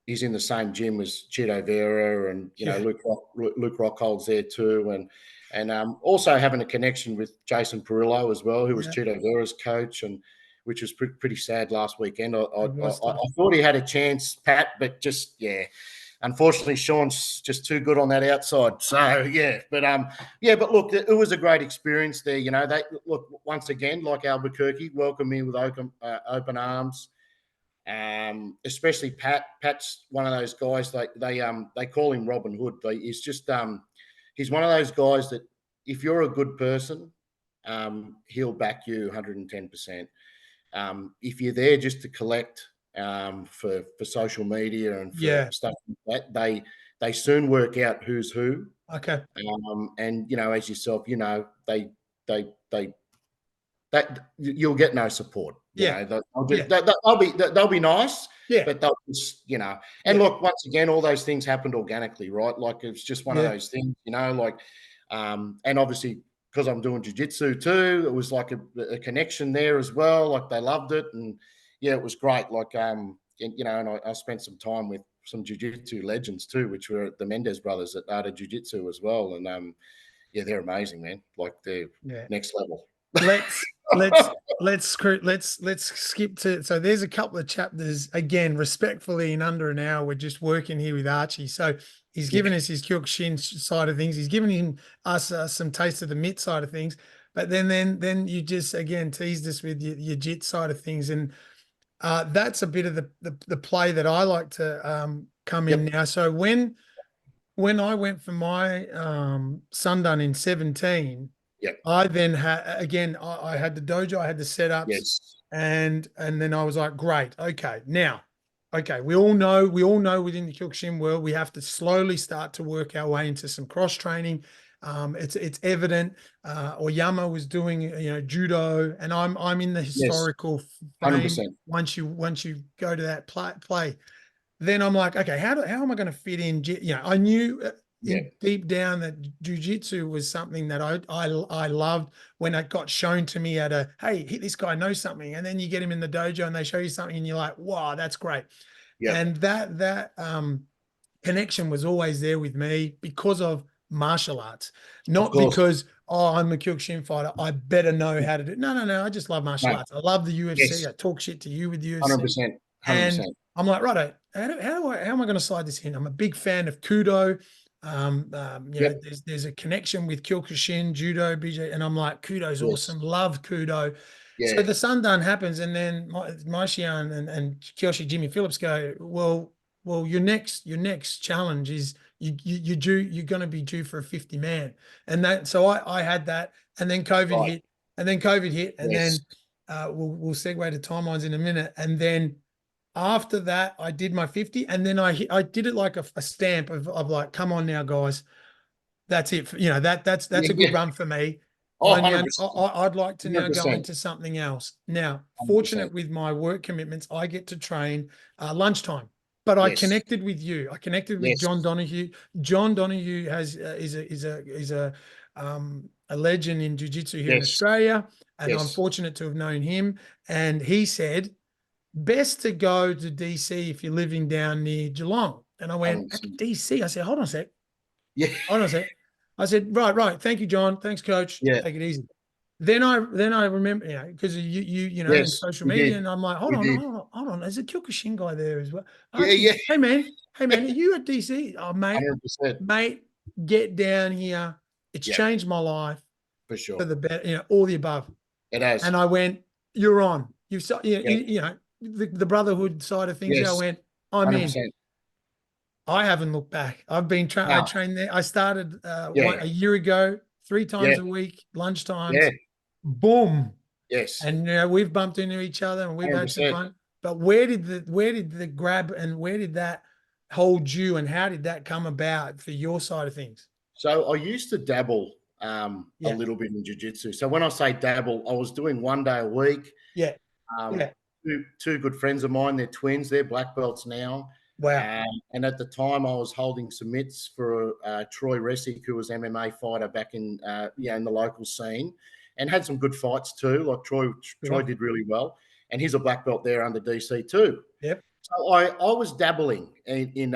he's in the same gym as Chito Vera, and Yeah. Luke Rockhold's there too, and And also having a connection with Jason Perillo as well, who was Yeah. Cheeto Vera's coach, and which was pretty sad last weekend. I was tough. thought he had a chance, Pat, but just, unfortunately, Sean's just too good on that outside. So, but look, it was a great experience there. You know, they look, once again, like Albuquerque, welcomed me with open arms. Especially Pat. Pat's one of those guys. They call him Robin Hood. He's just he's one of those guys that if you're a good person, he'll back you 110%. If you're there just to collect for social media and for stuff like that, they soon work out who's who. Okay. And you know, as yourself, you know, they that you'll get no support. You know, they'll be nice, but they'll just, you know. And look, once again, all those things happened organically, right? Like it's just one of those things, you know. Like, and obviously because I'm doing jiu-jitsu too, it was like a connection there as well. Like they loved it, and it was great. Like, and, you know, and I spent some time with some jiu-jitsu legends too, which were the Mendez brothers at Art of Jiu-Jitsu as well, and they're amazing, man. Like they're next level. Let's skip to, so there's a couple of chapters again, respectfully, in under an hour. We're just working here with Archie. So he's given us his Kyokushin side of things. He's given us some taste of the Mitt side of things. But then you just again teased us with your jit side of things, and that's a bit of the play that I like to come in now. So when I went for my Sundown in 17. I then had, again, I had the dojo, I had the setups, and then I was like, great, okay, now, we all know within the Kyokushin world, we have to slowly start to work our way into some cross training. It's evident. Oyama was doing, you know, judo, and I'm in the historical frame. 100%. Once you go to that play, then I'm like, okay, how am I going to fit in? You know, I knew deep down that jiu-jitsu was something that I loved when it got shown to me at hey, this guy knows something. And then you get him in the dojo and they show you something and you're like, wow, that's great. And that connection was always there with me because of martial arts, not because, I'm a Kyokushin fighter, I better know how to do it. No. I just love martial arts. I love the UFC. I talk shit to you with UFC. 100%. And I'm like, right, how am I going to slide this in? I'm a big fan of Kudo. You know, there's a connection with Kyokushin, Judo, BJ, and I'm like, Kudo's awesome. Love Kudo. So the Sundown happens, and then Maishian and Kyoshi Jimmy Phillips go, well, your next challenge is you're going to be due for a 50 man, and that. So I had that, and then COVID hit, and then we'll segue to timelines in a minute, and then. After that, I did my 50, and then I did it like a stamp of like, come on now, guys, that's it. You know, that's a good run for me. I'd like to now go into something else. Now, 100%. Fortunate with my work commitments, I get to train lunchtime. But I connected with you. I connected with John Donahue. John Donahue is a legend in jiu-jitsu here in Australia, and I'm fortunate to have known him. And he said, best to go to DC if you're living down near Geelong. And I went, DC? I said, hold on a sec. Hold on a sec. I said, right. Thank you, John. Thanks, coach. Take it easy. Then I remember, you know, because you know, in social media, and I'm like, hold on. There's a Kyokushin guy there as well. Hey man, are you at DC? Oh, mate, 100%. Mate, get down here. It's changed my life. For sure. For the better, you know, all the above. It has. And I went, you're on. You know, the brotherhood side of things. I went, I'm 100%. In. I haven't looked back. I've been I trained there. I started a year ago, 3 times a week, lunchtimes. Boom. Yes. And you know, we've bumped into each other and we've 100%. Had some fun. But where did the grab, and where did that hold you, and how did that come about for your side of things? So I used to dabble a little bit in jiu-jitsu. So when I say dabble, I was doing 1 day a week. Two good friends of mine, they're twins, they're black belts now. Wow. And at the time I was holding some mitts for Troy Resick, who was MMA fighter back in in the local scene, and had some good fights too. Like Troy did really well, and he's a black belt there under DC too. Yep. So I was dabbling in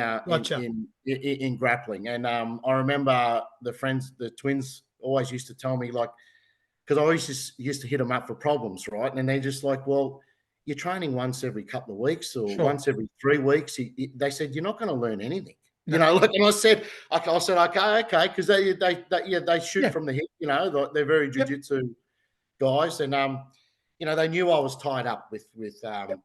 grappling, and I remember the twins always used to tell me, like, because I always used to hit them up for problems, right? And they're just like, well, you're training once every couple of weeks or Sure. once every 3 weeks. They said, you're not going to learn anything. You No. know, like, and I said, okay, because they shoot Yeah. from the hip. You know, they're very jiu-jitsu guys, and you know, they knew I was tied up with you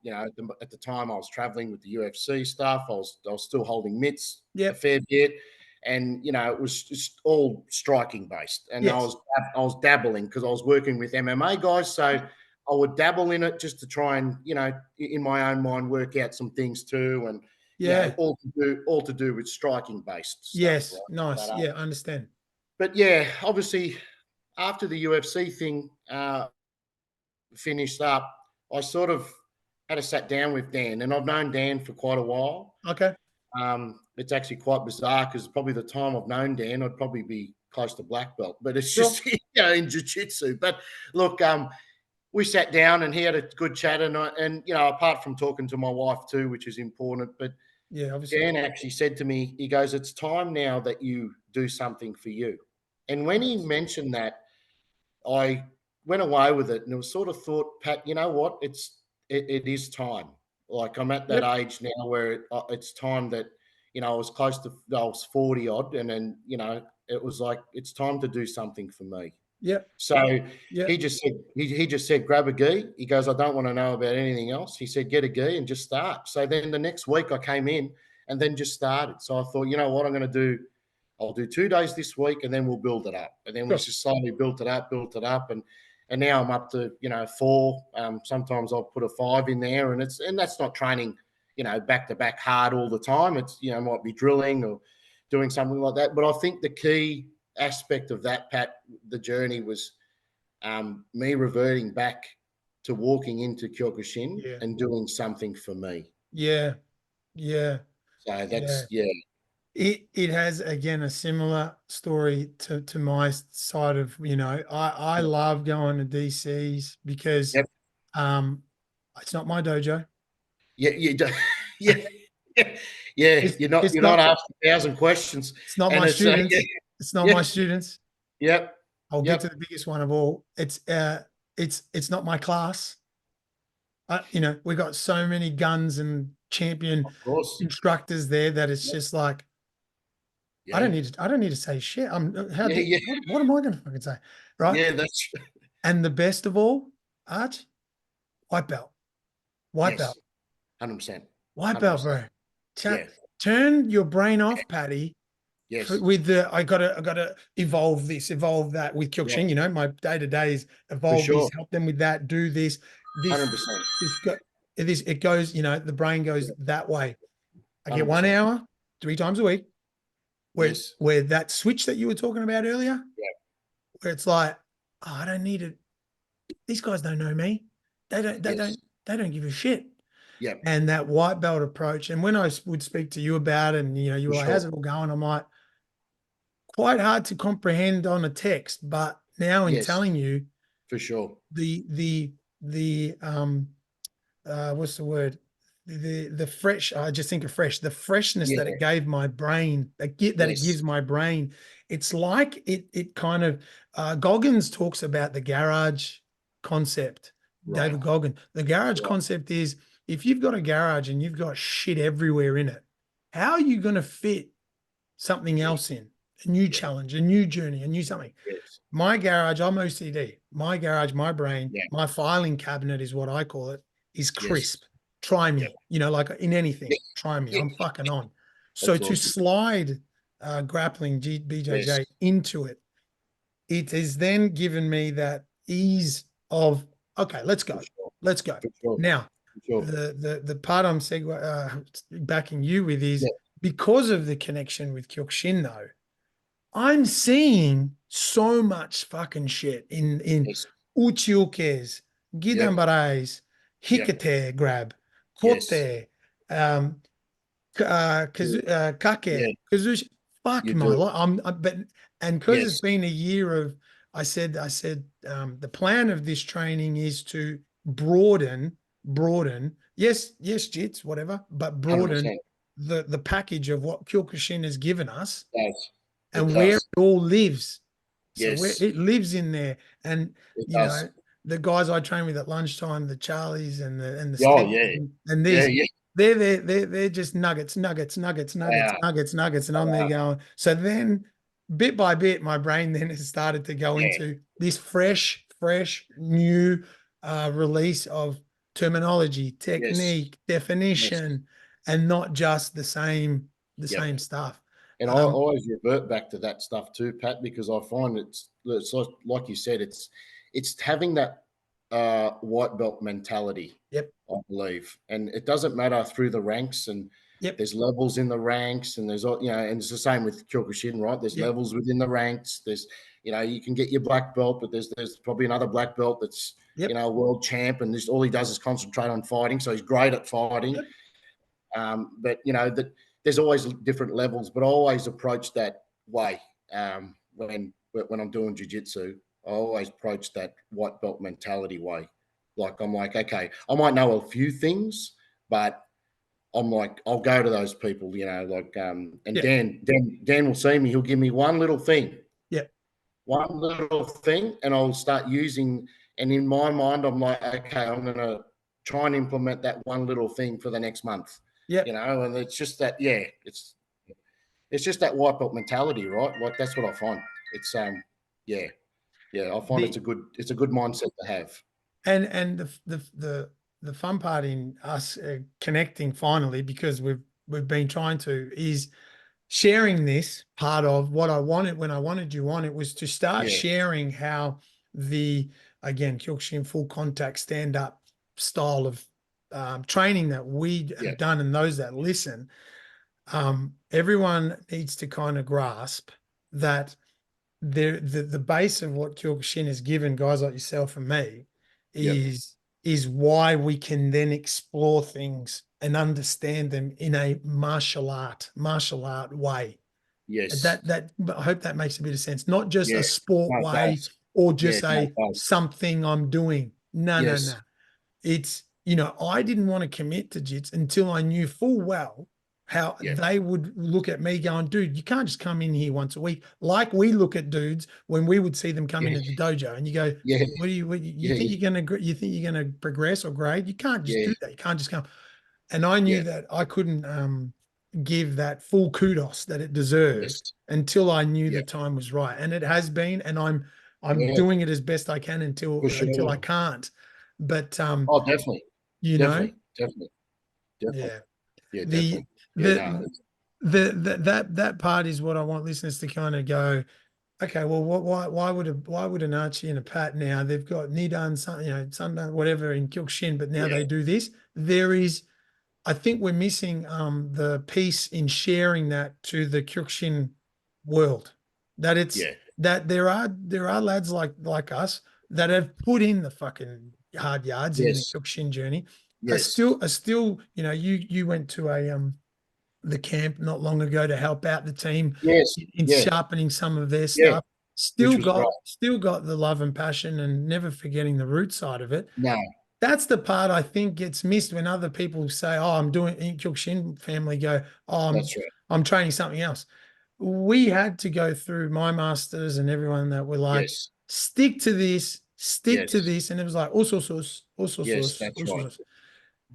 know, at the time I was traveling with the UFC stuff. I was still holding mitts a fair bit, and you know, it was just all striking based, and I was dabbling because I was working with MMA guys, so I would dabble in it just to try and, you know, in my own mind work out some things too, and you know, all to do with striking based stuff. Yes. Right? Nice. But, Yeah, I understand. but yeah, obviously after the UFC thing finished up, I sort of had a sat down with Dan, and I've known Dan for quite a while. Okay. It's actually quite bizarre because probably the time I've known Dan, I'd probably be close to black belt, but it's just, you know, in jiu-jitsu. But look, we sat down and he had a good chat, and you know, apart from talking to my wife too, which is important, but yeah, obviously Dan actually said to me, he goes, it's time now that you do something for you. And when he mentioned that, I went away with it, and it was sort of thought, Pat, you know what? It is time. Like, I'm at that age now where it's time that, you know, I was close to, I was 40 odd, and then, you know, it was like, it's time to do something for me. Yep. So Yep. he just said, grab a gi. He goes, I don't want to know about anything else. He said, get a gi and just start. So then the next week I came in and then just started. So I thought, you know what, I'm going to do, I'll do 2 days this week, and then we'll build it up. And then we just slowly built it up, and now I'm up to, you know, 4. Sometimes I'll put a 5 in there, and that's not training, you know, back to back hard all the time. It's, you know, might be drilling or doing something like that. But I think the key aspect of that, Pat, the journey was me reverting back to walking into Kyokushin and doing something for me. Yeah. So that's It has, again, a similar story to my side of, you know, I love going to DCs because it's not my dojo. Yeah. You're not asked 1,000 questions. It's not my students. It's not my students. Yep. I'll get to the biggest one of all. It's not my class. You know, we got so many guns and champion instructors there that it's just like, I don't need to say shit. What am I going to fucking say? Right. Yeah, that's true. And the best of all, Arch, white belt. 100%. White belt, bro. Turn your brain off, Patty. Yes. With I gotta evolve this, evolve that with Kyokushin. You know, my day-to-day is evolve this, help them with that, do this. 100%. It goes, you know, the brain goes that way. I get 1 hour, 3 times a week, where that switch that you were talking about earlier, where it's like, oh, I don't need it. These guys don't know me. They don't give a shit. Yeah. And that white belt approach. And when I would speak to you about it, and, you know, you were like, how's it all going? I'm like, quite hard to comprehend on a text, but now in telling you, for sure, the what's the word? The fresh, I just think of fresh, the freshness that it gave my brain, it gives my brain. It's like it kind of, Goggins talks about the garage concept. David Goggins. The garage concept is, if you've got a garage and you've got shit everywhere in it, how are you going to fit something else in? A new challenge, a new journey, a new something. My garage, I'm OCD. My garage, my brain, my filing cabinet is what I call it, is crisp. Try me, you know, like in anything, try me. I'm fucking on. So to slide grappling BJJ into it, it has then given me that ease of, okay, let's go. Let's go. Now, the part I'm backing you with is, because of the connection with Kyokushin, though, I'm seeing so much fucking shit in uchiukes, gidambarais, hikate grab, kote, kake, kazushi. Fuck my life. Because it's been a year of, I said, the plan of this training is to broaden, yes, jits, whatever, but broaden the package of what Kyokushin has given us, and where it all lives. So Yes, it lives in there. And, it you does. know, the guys I train with at lunchtime, the Charlies and the Oh, Steps yeah. and Yeah, this, yeah. they're just nuggets. And Wow. I'm there Wow. going. So then bit by bit, my brain then has started to go Yeah. into this fresh, new release of terminology, Yes. technique, Yes. definition, and not just the Yep. same stuff. And I always revert back to that stuff too, Pat, because I find it's like you said, it's having that white belt mentality, Yep. I believe, and it doesn't matter through the ranks, and Yep. there's levels in the ranks, and there's and it's the same with Kyokushin, right? There's Yep. levels within the ranks. There's you can get your black belt, but there's probably another black belt that's Yep. a world champ, and this all he does is concentrate on fighting, so he's great at fighting. Yep. But that there's always different levels, but I always approach that way when I'm doing jiu-jitsu. I always approach that white belt mentality way. Like I'm like, okay, I might know a few things, but I'm like, I'll go to those people, and Yep. Dan will see me. He'll give me one little thing, Yep. and I'll start using. And in my mind, I'm like, okay, I'm gonna try and implement that one little thing for the next month. Yep. And it's just that, it's just that white belt mentality, right? Like that's what I find. It's yeah, I find it's a good mindset to have. And the fun part in us connecting finally, because we've been trying to, is sharing this part of what I wanted when I wanted you on. It was to start Yeah, sharing how again, Kyokushin full contact stand up style of training that we yeah, have done, and those that listen, everyone needs to kind of grasp that the base of what Kyokushin has given guys like yourself and me yep, is why we can then explore things and understand them in a martial art way. yes, That I hope that makes a bit of sense. Not just a yeah. sport No, it way does. or Yeah, just no, a it does. something I'm doing. No. Yes, It's, I didn't want to commit to jits until I knew full well how yeah, they would look at me going, dude, you can't just come in here once a week. Like we look at dudes when we would see them come yeah, into the dojo and you go, yeah, you yeah, think you think you're going to progress or grade? You can't just yeah, do that. You can't just come. And I knew yeah, that I couldn't give that full kudos that it deserved yes, until I knew yeah, the time was right. And it has been, and I'm yeah, doing it as best I can for until I sure. can't. But Oh, definitely, you know, definitely, definitely, definitely. yeah. Yeah, The definitely. Yeah, no, the that part is what I want listeners to kind of go, okay, well, why would an Archie and a Pat now, they've got Nidan, Sundan, whatever in Kyokushin, but now yeah, they do this. There is, I think we're missing the piece in sharing that to the Kyokushin world. That it's yeah, that there are lads like us that have put in the fucking hard yards in the yes, Kyokushin journey. yes, Are still, you went to the camp not long ago to help out the team yes, in yeah, sharpening some of their yeah, stuff. which was great. Still got the love and passion and never forgetting the root side of it. No, That's the part I think gets missed when other people say, "Oh, I'm doing." In Kyokushin family go, "Oh, that's right. I'm training something else." We had to go through my masters and everyone that were like, Yes, stick to yes, this, and it was like, also, yes, that's right.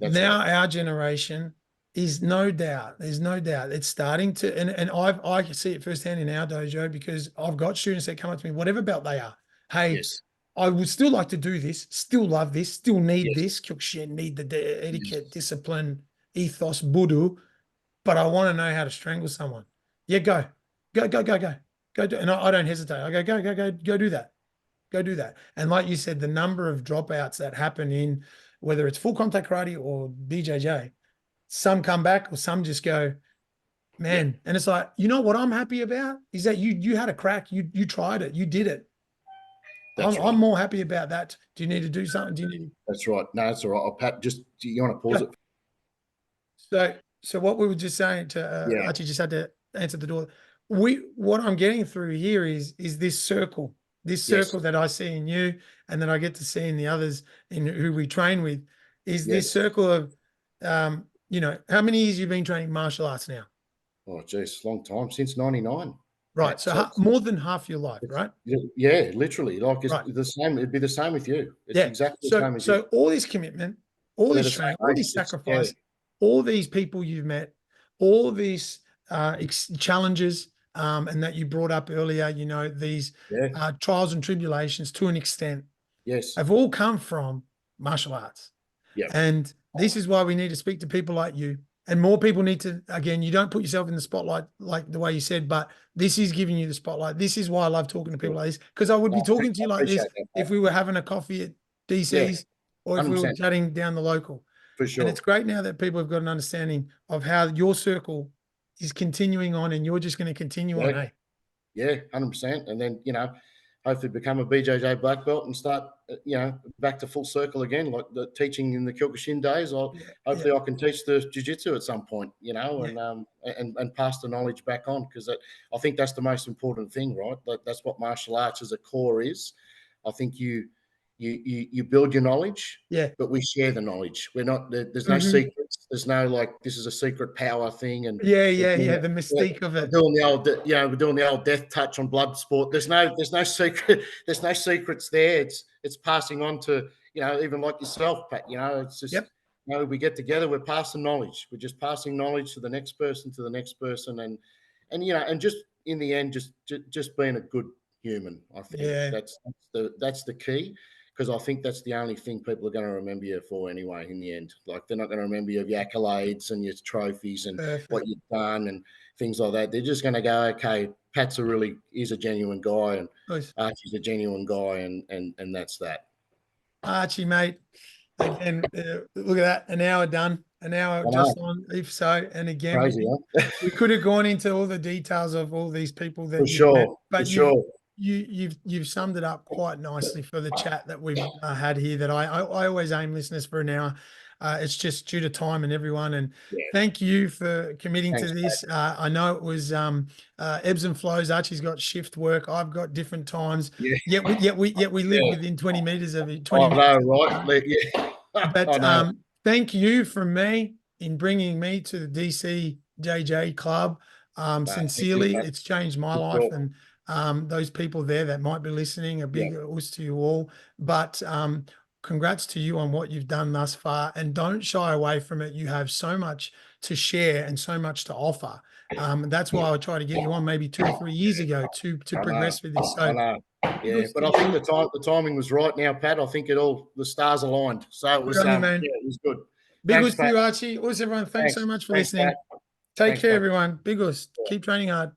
That's right. now our generation is no doubt. There's no doubt. It's starting to, and I can see it firsthand in our dojo because I've got students that come up to me, whatever belt they are. Hey, Yes, I would still like to do this, still love this, still need yes, this, Kyokushin, need the etiquette, yes, discipline, ethos, Budu, but I want to know how to strangle someone. Yeah, go do, and I don't hesitate. I go do that. Go do that. And like you said, the number of dropouts that happen in whether it's full contact karate or BJJ, some come back or some just go, yeah, man. And it's like, what I'm happy about is that you had a crack, you tried it, you did it. that's I'm right. more happy about that. Do you need to do something? Do you need That's right. No, that's all right. I'll Pat, just do you want to pause to it? so what we were just saying to Yeah, Archie just had to answer the door. What I'm getting through here is this yes, circle that I see in you and that I get to see in the others in who we train with, is this yes. circle of how many years you've been training martial arts now? Oh, geez, long time since '99. Right. So more than half your life, right? Yeah, literally. Like it's Right. the same. It'd be the same with you. It's Yeah. exactly the same as you. So all this commitment, all We're this the same training, all age. this It's sacrifice, all these people you've met, all these challenges, and that you brought up earlier, you know, these trials and tribulations to an extent, yes. have all come from martial arts. Yeah. And this is why we need to speak to people like you. And more people need to, again, you don't put yourself in the spotlight like the way you said, but this is giving you the spotlight. This is why I love talking to people like this, because I would be talking to you like this if we were having a coffee at DC's or if we were 100%. chatting down the local. For sure. And it's great now that people have got an understanding of how your circle is continuing on and you're just going to continue on, eh? Yeah, 100%. And then, you know, hopefully become a BJJ black belt and start, you know, back to full circle again, like the teaching in the Kyokushin days. Hopefully I can teach the jiu-jitsu at some point, you know, and pass the knowledge back on, because I think that's the most important thing, right? That's what martial arts as a core is. I think you build your knowledge, but we share the knowledge. We're not there's no secrets. There's no like this is a secret power thing, and the mystique of it. We're doing the old death touch on blood sport. There's no secret. There's no secrets there. It's passing on to, you know, even like yourself, Pat. You know, it's just you know, we get together, we're passing knowledge. We're just passing knowledge to the next person, and you know, and just in the end, just being a good human. I think that's the key. Because I think that's the only thing people are going to remember you for anyway, in the end. Like, they're not going to remember you of your accolades and your trophies and what you've done and things like that. They're just going to go, okay, Pat's is a genuine guy, and Archie's a genuine guy, and that's that. Archie, mate, again, look at that, an hour done, an hour just on, if so. And again, crazy, we could have gone into all the details of all these people that you've met, but you've summed it up quite nicely for the chat that we've had here, that I always aim listeners for an hour. It's just due to time and everyone. And thank you for committing to this. I know it was ebbs and flows. Archie's got shift work. I've got different times. Yet we live within 20 meters of it. 20 minutes. Right? But thank you from me in bringing me to the DCJJ club. Sincerely, it's changed my life, and those people there that might be listening, a big uss to you all. But congrats to you on what you've done thus far, and don't shy away from it. You have so much to share and so much to offer. That's why I tried to get you on maybe 2 or 3 years ago to progress with this. So I know. Yeah, but I think the timing was right now, Pat. I think the stars aligned. So it was it was good. Big uss to you, Archie. Also, everyone, thanks so much for listening. Take care, everyone. Big uss. Keep training hard.